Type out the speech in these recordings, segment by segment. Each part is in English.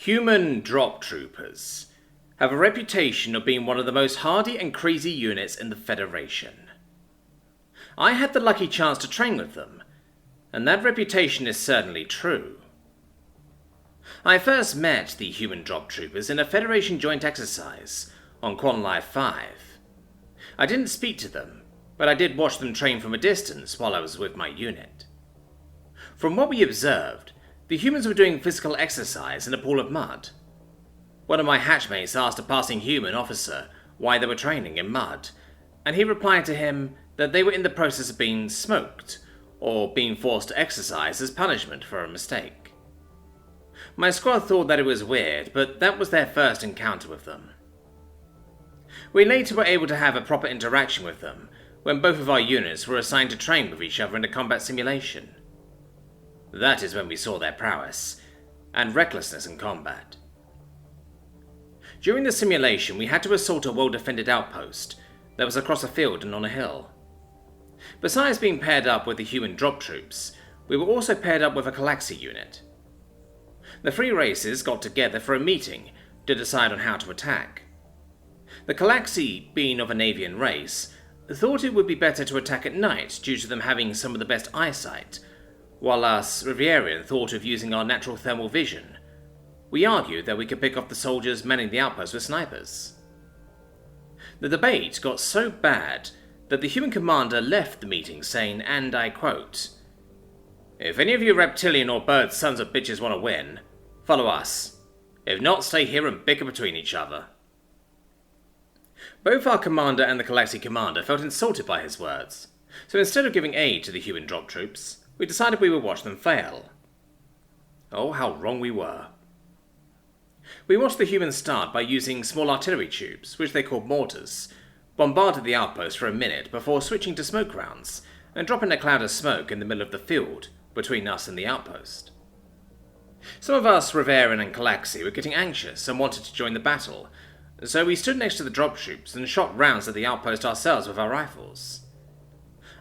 Human drop troopers have a reputation of being one of the most hardy and crazy units in the Federation. I had the lucky chance to train with them, and that reputation is certainly true. I first met the human drop troopers in a Federation joint exercise on Quanlife 5. I didn't speak to them, but I did watch them train from a distance while I was with my unit. From what we observed, the humans were doing physical exercise in a pool of mud. One of my hatchmates asked a passing human officer why they were training in mud, and he replied to him that they were in the process of being smoked, or being forced to exercise as punishment for a mistake. My squad thought that it was weird, but that was their first encounter with them. We later were able to have a proper interaction with them when both of our units were assigned to train with each other in a combat simulation. That is when we saw their prowess and recklessness in combat. During the simulation, we had to assault a well-defended outpost that was across a field and on a hill. Besides being paired up with the human drop troops, we were also paired up with a Calaxy unit. The three races got together for a meeting to decide on how to attack. The Calaxy, being of an avian race, thought it would be better to attack at night due to them having some of the best eyesight, while us Rivierian thought of using our natural thermal vision. We argued that we could pick off the soldiers manning the outpost with snipers. The debate got so bad that the human commander left the meeting saying, and I quote, "If any of you reptilian or bird sons of bitches want to win, follow us. If not, stay here and bicker between each other." Both our commander and the Calaxy commander felt insulted by his words, so instead of giving aid to the human drop troops, we decided we would watch them fail. Oh, how wrong we were. We watched the humans start by using small artillery tubes, which they called mortars, bombarded the outpost for a minute before switching to smoke rounds and dropping a cloud of smoke in the middle of the field between us and the outpost. Some of us, Rivierian and Calaxy, were getting anxious and wanted to join the battle, so we stood next to the drop troops and shot rounds at the outpost ourselves with our rifles.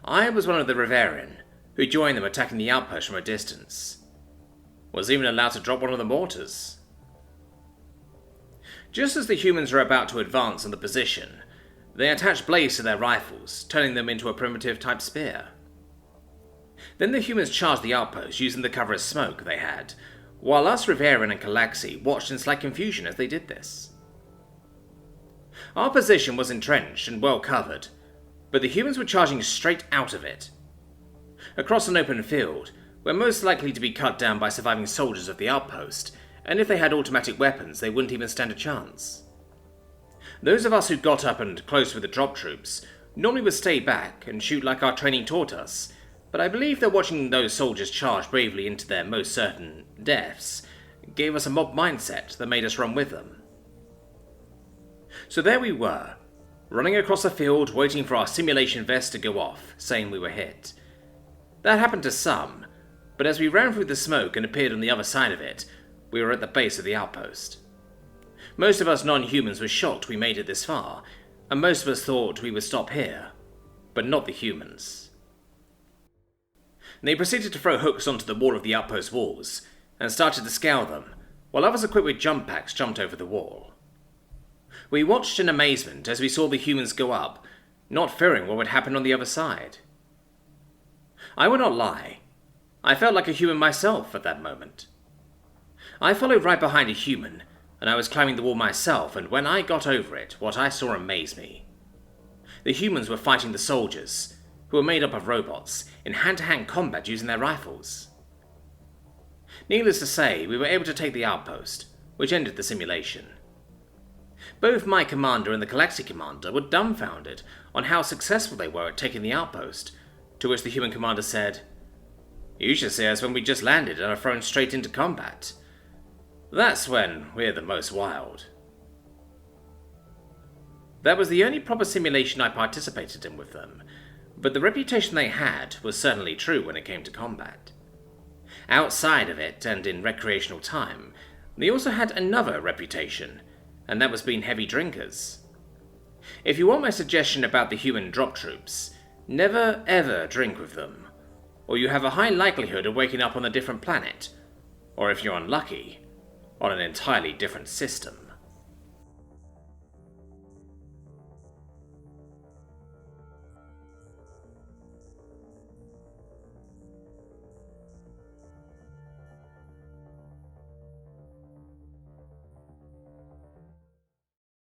I was one of the Rivierian, who joined them attacking the outpost from a distance. Was even allowed to drop one of the mortars. Just as the humans were about to advance on the position, they attached blades to their rifles, turning them into a primitive-type spear. Then the humans charged the outpost using the cover of smoke they had, while us Rivierian and Calaxy watched in slight confusion as they did this. Our position was entrenched and well covered, but the humans were charging straight out of it. Across an open field, we're most likely to be cut down by surviving soldiers of the outpost, and if they had automatic weapons, they wouldn't even stand a chance. Those of us who got up and close with the drop troops normally would stay back and shoot like our training taught us, but I believe that watching those soldiers charge bravely into their most certain deaths gave us a mob mindset that made us run with them. So there we were, running across a field waiting for our simulation vest to go off, saying we were hit. That happened to some, but as we ran through the smoke and appeared on the other side of it, we were at the base of the outpost. Most of us non-humans were shocked we made it this far, and most of us thought we would stop here, but not the humans. They proceeded to throw hooks onto the wall of the outpost walls, and started to scale them, while others equipped with jump packs jumped over the wall. We watched in amazement as we saw the humans go up, not fearing what would happen on the other side. I will not lie, I felt like a human myself at that moment. I followed right behind a human, and I was climbing the wall myself, and when I got over it, what I saw amazed me. The humans were fighting the soldiers, who were made up of robots, in hand-to-hand combat using their rifles. Needless to say, we were able to take the outpost, which ended the simulation. Both my commander and the Calaxy commander were dumbfounded on how successful they were at taking the outpost, to which the human commander said, "You should see us when we just landed and are thrown straight into combat. That's when we're the most wild." That was the only proper simulation I participated in with them, but the reputation they had was certainly true when it came to combat. Outside of it, and in recreational time, they also had another reputation, and that was being heavy drinkers. If you want my suggestion about the human drop troops, never ever drink with them, or you have a high likelihood of waking up on a different planet, or if you're unlucky, on an entirely different system.